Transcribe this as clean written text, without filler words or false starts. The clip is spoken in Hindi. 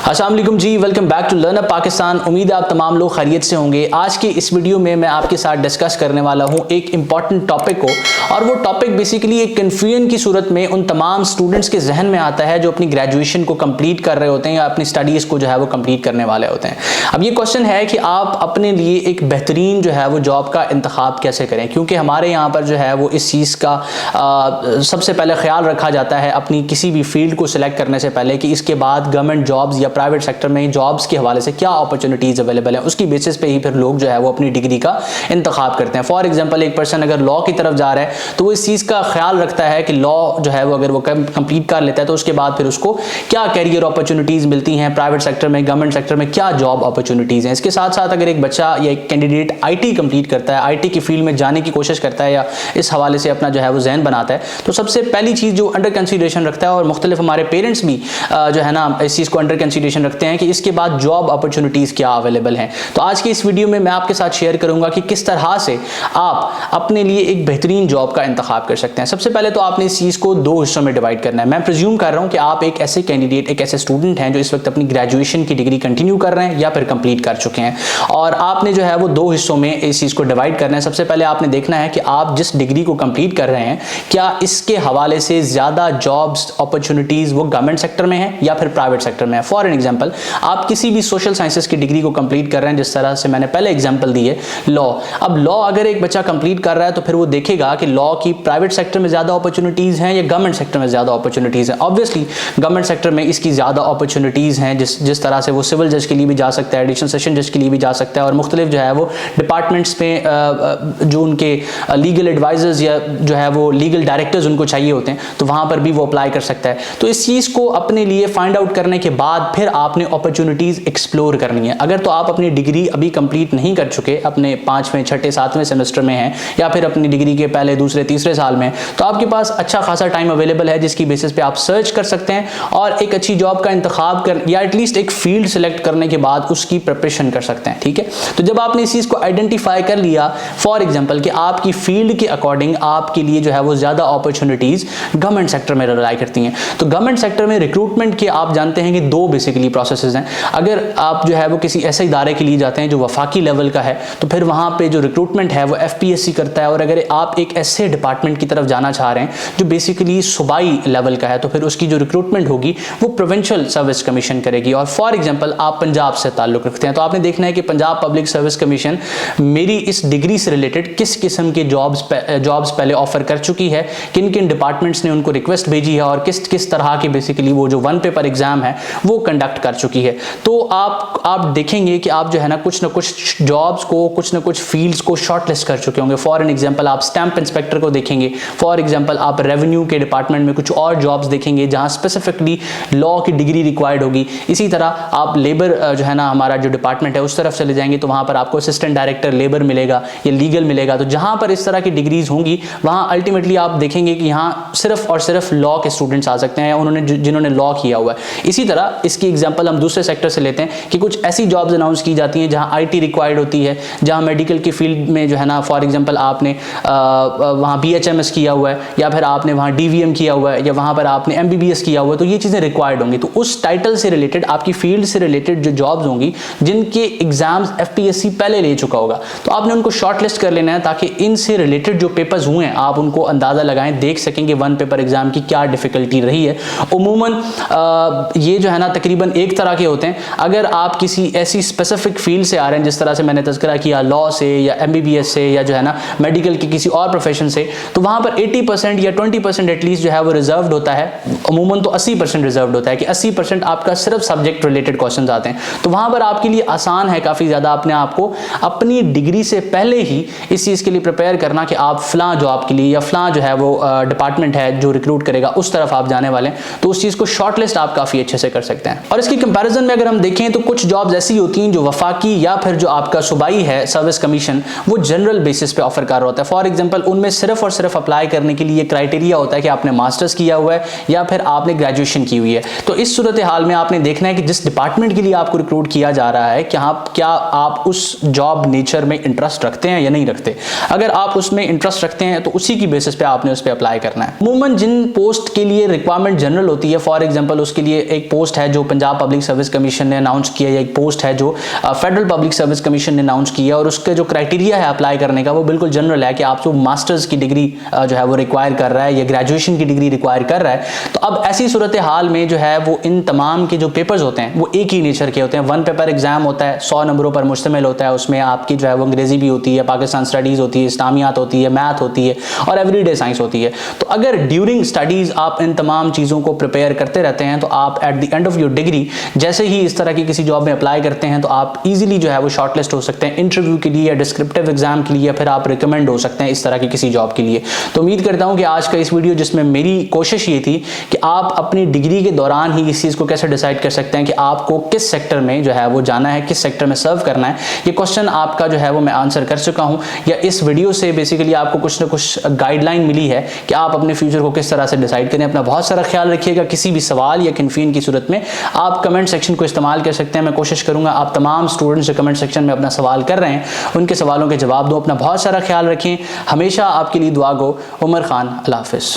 अस्सलाम वालेकुम जी, welcome back to learn up Pakistan. उम्मीद है आप तमाम लोग खैरियत से होंगे। आज की इस वीडियो में मैं आपके साथ डिस्कस करने वाला हूं एक इंपॉर्टेंट टॉपिक को, और वो टॉपिक बेसिकली एक कन्फ्यूजन की सूरत में उन तमाम स्टूडेंट्स के जहन में आता है जो अपनी ग्रेजुएशन को कंप्लीट कर रहे होते हैं या अपनी स्टडीज़ को जो है वो कंप्लीट करने वाले होते हैं। अब ये क्वेश्चन है कि आप अपने लिए एक बेहतरीन जो है वो जॉब का इंतखाब कैसे करें, क्योंकि हमारे यहाँ पर जो है वो इस चीज़ का सबसे पहले ख्याल रखा जाता है अपनी किसी भी फील्ड को सिलेक्ट करने से पहले कि इसके बाद गवर्नमेंट जॉब्स या प्राइवेट सेक्टर में जॉब्स के हवाले से क्या अपॉर्चुनिटीज अवेलेबल है, उसकी बेसिस पे ही फिर लोग जो है वो अपनी डिग्री का इंतखाब करते हैं। फॉर एग्जांपल, एक पर्सन अगर लॉ की तरफ जा रहा है तो वो इस चीज़ का ख्याल रखता है कि लॉ जो है वो अगर वो कंप्लीट कर लेता है तो उसके बाद फिर उसको क्या कैरियर अपॉर्चुनिटीज मिलती हैं प्राइवेट सेक्टर में, गवर्नमेंट सेक्टर में क्या जॉब अपॉर्चुनिटीज हैं। इसके साथ साथ अगर एक बच्चा या एक कैंडिडेट आईटी कंप्लीट करता है, आईटी की फील्ड में जाने की कोशिश करता है या इस हवाले से अपना जो है वो जहन बनाता है, तो सबसे पहली चीज़ जो अंडर कंसीडरेशन रखता है, और मुख्तलिफ हमारे पेरेंट्स भी जो है ना इस चीज़ को अंडर कंसीडरेशन रखते हैं कि इसके बाद जॉब अपॉर्चुनिटीज़ क्या अवेलेबल हैं। तो आज की इस वीडियो में मैं आपके साथ शेयर करूंगा कि किस तरह से आप अपने लिए एक बेहतरीन जॉब का इंतखाब कर सकते हैं। सबसे पहले तो आपने इस चीज़ को दो हिस्सों में डिवाइड करना है। मैं प्रिज्यूम कर रहा हूं कि आप एक ऐसे कैंडिडेट, एक ऐसे स्टूडेंट हैं जो इस वक्त अपनी ग्रेजुएशन की डिग्री कंटिन्यू कर रहे हैं या फिर कंप्लीट कर चुके हैं, और आपने जो है वो दो हिस्सों में इस चीज़ को डिवाइड करना है। सबसे पहले आपने देखना है कि आप जिस डिग्री को कंप्लीट कर रहे हैं क्या इसके हवाले से ज़्यादा जॉब्स अपॉर्चुनिटीज़ वो गवर्नमेंट सेक्टर में है या फिर प्राइवेट सेक्टर में है। फॉर एग्जाम्पल, आप किसी भी सोशल साइंसेस की डिग्री को कंप्लीट कर रहे हैं, जिस तरह से मैंने पहले एग्जांपल दी है लॉ। अब लॉ अगर एक बच्चा कंप्लीट कर रहा है तो फिर वो देखेगा कि लॉ की प्राइवेट सेक्टर में ज़्यादा अपॉर्चुनिटीज़ हैं या गवर्नमेंट सेक्टर में ज़्यादा अपॉर्चुनिटीज़ हैं। ऑब्वियसली गवर्नमेंट सेक्टर में इसकी ज़्यादा अपॉर्चुनिटीज़ हैं, जिस तरह से वो सिविल जज के लिए भी जा सकता है, एडिशनल सेशन जज के लिए भी जा सकता है, और मुख्तलिफ जो है वो डिपार्टमेंट्स में जो उनके लीगल एडवाइजर्स या जो है वो लीगल डायरेक्टर्स उनको चाहिए होते हैं, तो वहाँ पर भी वो अप्लाई कर सकता है। तो इस चीज़ को अपने लिए फाइंड आउट करने के बाद फिर आपने अपॉर्चुनिटीज़ एक्सप्लोर करनी है। अगर तो आप अपनी डिग्री अभी कंप्लीट नहीं कर चुके, अपने 5वें, 6ठे, 7वें सेमेस्टर में हैं या फिर अपनी डिग्री के पहले, दूसरे, तीसरे साल में, तो आपके पास अच्छा खासा टाइम अवेलेबल है जिसकी बेसिस पे आप सर्च कर सकते हैं और एक अच्छी जॉब का इंतखाब कर या एटलीस्ट एक फील्ड सेलेक्ट करने के बाद उसकी प्रिपरेशन कर सकते हैं। ठीक है, तो जब आपने इस चीज़ को आइडेंटिफाई कर लिया, फॉर एग्जाम्पल कि आपकी फील्ड के अकॉर्डिंग आपके लिए जो है वो ज़्यादा अपॉर्चुनिटीज़ गवर्नमेंट सेक्टर में रिलाई करती हैं, तो गवर्नमेंट सेक्टर में रिक्रूटमेंट के आप जानते हैं कि दो बेसिकली प्रोसेसेस हैं। अगर आप जो है वो किसी ऐसे इदारे के लिए जाते हैं जो वफाकी लेवल का है, तो फिर वहाँ पे जो रिक्रूटमेंट है वो एफपीएससी करता है, और अगर आप एक ऐसे डिपार्टमेंट की तरफ जाना चाह रहे हैं जो बेसिकली सूबाई लेवल का है, तो फिर उसकी जो रिक्रूटमेंट होगी वो प्रोविंशियल सर्विस कमीशन करेगी। और फॉर एग्जांपल आप पंजाब से ताल्लुक़ रखते हैं, तो आपने देखना है कि पंजाब पब्लिक सर्विस कमीशन मेरी इस डिग्री से रिलेटेड किस किस्म के जॉब्स पहले ऑफर कर चुकी है, किन किन डिपार्टमेंट्स ने उनको रिक्वेस्ट भेजी है, और किस किस तरह की बेसिकली वो जो वन पेपर एग्जाम है वो कंडक्ट कर चुकी है। तो आप देखेंगे कि आप जो है ना कुछ जॉब्स को, कुछ ना कुछ फील्ड्स को शॉर्टलिस्ट कर चुके होंगे। फॉर एन एग्जांपल, आप स्टैंप इंस्पेक्टर को देखेंगे, फॉर एग्जांपल आप रेवेन्यू के डिपार्टमेंट में कुछ और जॉब्स देखेंगे जहां स्पेसिफिकली लॉ की डिग्री रिक्वायर्ड होगी। इसी तरह आप लेबर जो है ना हमारा जो डिपार्टमेंट है उस तरफ चले जाएंगे तो वहां पर आपको असिस्टेंट डायरेक्टर लेबर मिलेगा या लीगल मिलेगा। तो जहां पर इस तरह की डिग्रीज होंगी वहां अल्टीमेटली आप देखेंगे कि यहाँ सिर्फ और सिर्फ लॉ के स्टूडेंट्स आ सकते हैं या उन्होंने जिन्होंने लॉ किया हुआ है। इसी तरह इसकी एग्जांपल हम दूसरे सेक्टर से लेते हैं कि कुछ ऐसी जॉब्स अनाउंस की जाती हैं जहां आईटी रिक्वायर्ड होती है, जहां मेडिकल की फील्ड में जो है ना फॉर एग्जांपल आपने वहां बीएचएमएस किया हुआ है या फिर आपने वहां डीवीएम किया हुआ है या वहां पर आपने एमबीबीएस किया हुआ है, तो ये चीज़ें रिक्वायर्ड होंगी। तो उस टाइटल से रिलेटेड, आपकी फील्ड से रिलेटेड जो जॉब्स होंगी जिनके एग्जाम्स एफपीएससी पहले ले चुका होगा, तो आपने उनको शॉर्टलिस्ट कर लेना है ताकि इनसे रिलेटेड जो पेपर्स हुए हैं आप उनको अंदाज़ा लगाएं, देख सकेंगे वन पेपर एग्जाम की क्या डिफिकल्टी रही है। उमूमन ये जो है ना तकरीबन एक तरह के होते हैं। अगर आप किसी ऐसी स्पेसिफिक फील्ड से आ रहे हैं, जिस तरह से मैंने तज़किरा किया लॉ से या एमबीबीएस से या जो है ना मेडिकल की किसी और प्रोफेशन से, तो वहाँ पर 80% या 20% एटलीस्ट जो है वो रिजर्व्ड होता है। अमूमन तो 80% रिजर्व्ड होता है कि 80% आपका सिर्फ सब्जेक्ट रिलेटेड क्वेश्चन आते हैं। तो वहाँ पर आपके लिए आसान है काफ़ी ज़्यादा अपने आप को अपनी डिग्री से पहले ही इस चीज़ के लिए प्रिपेयर करना कि आप फ़लाँ जॉब के लिए या फ़लाँ जो है वो डिपार्टमेंट है जो रिक्रूट करेगा उस तरफ आप जाने वाले हैं, तो उस चीज़ को शॉर्टलिस्ट आप काफ़ी अच्छे से कर सकते हैं। और इसकी कंपैरिजन में अगर हम देखें तो कुछ जॉब्स ऐसी होती हैं जो वफाकी या फिर जो आपका सूबाई है सर्विस कमीशन वो जनरल बेसिस पे ऑफर कर रहा होता है। फॉर एग्जांपल, उनमें सिर्फ और सिर्फ अप्लाई करने के लिए क्राइटेरिया होता है कि आपने मास्टर्स किया हुआ है या फिर आपने ग्रेजुएशन की हुई है। तो इस सूरत हाल में आपने देखना है कि जिस डिपार्टमेंट के लिए आपको रिक्रूट किया जा रहा है क्या आप उस जॉब नेचर में इंटरेस्ट रखते हैं या नहीं रखते। अगर आप उसमें इंटरेस्ट रखते हैं तो उसी की बेसिस पे आपने उस पर अप्लाई करना है। अमूमन जिन पोस्ट के लिए रिक्वायरमेंट जनरल होती है, फॉर एग्जांपल उसके लिए एक पोस्ट है जो पंजाब पब्लिक सर्विस कमीशन ने अनाउंस किया, या एक पोस्ट है जो फेडरल पब्लिक सर्विस कमीशन ने अनाउंस किया, और उसके जो क्राइटेरिया है अप्लाई करने का वो बिल्कुल जनरल है कि आप जो मास्टर्स की डिग्री जो है वो रिक्वायर कर रहा है या ग्रेजुएशन की डिग्री रिक्वायर कर रहा है। तो अब ऐसी सूरत हाल में जो है वो इन तमाम के जो पेपर्स होते हैं वो एक ही नेचर के होते हैं। वन पेपर एग्जाम होता है, 100 नंबरों पर मुश्तमिल होता है। उसमें आपकी जो है वो अंग्रेजी भी होती है, पाकिस्तान स्टडीज होती है, इस्लामियात होती है, मैथ होती है और एवरीडे साइंस होती है। तो अगर ड्यूरिंग स्टडीज आप इन तमाम चीज़ों को प्रिपेयर करते रहते हैं तो आप at the end of your degree जैसे ही इस तरह की किसी जॉब में अप्लाई करते हैं तो आप इजीली जो है वो शॉर्टलिस्ट हो सकते हैं इंटरव्यू के लिए या डिस्क्रिप्टिव एग्जाम के लिए, या फिर आप रिकमेंड हो सकते हैं इस तरह की किसी जॉब के लिए। तो उम्मीद करता हूं कि आज का इस वीडियो, जिसमें मेरी कोशिश ये थी कि आप अपनी डिग्री के दौरान ही इस चीज़ को कैसे डिसाइड कर सकते हैं कि आपको किस सेक्टर में जो है वो जाना है, किस सेक्टर में सर्व करना है, ये क्वेश्चन आपका जो है वो मैं आंसर कर चुका हूं। या इस वीडियो से बेसिकली आपको कुछ ना कुछ गाइडलाइन मिली है कि आप अपने फ्यूचर को किस तरह से डिसाइड करें। अपना बहुत सारा ख्याल रखिएगा। किसी भी सवाल या कन्फ्यूजन की सूरत में आप कमेंट सेक्शन को इस्तेमाल कर सकते हैं। मैं कोशिश करूंगा आप तमाम स्टूडेंट्स जो कमेंट सेक्शन में अपना सवाल कर रहे हैं उनके सवालों के जवाब दूं। अपना बहुत सारा ख्याल रखें। हमेशा आपके लिए दुआ गो। उमर खान, अल्लाह हाफिज़।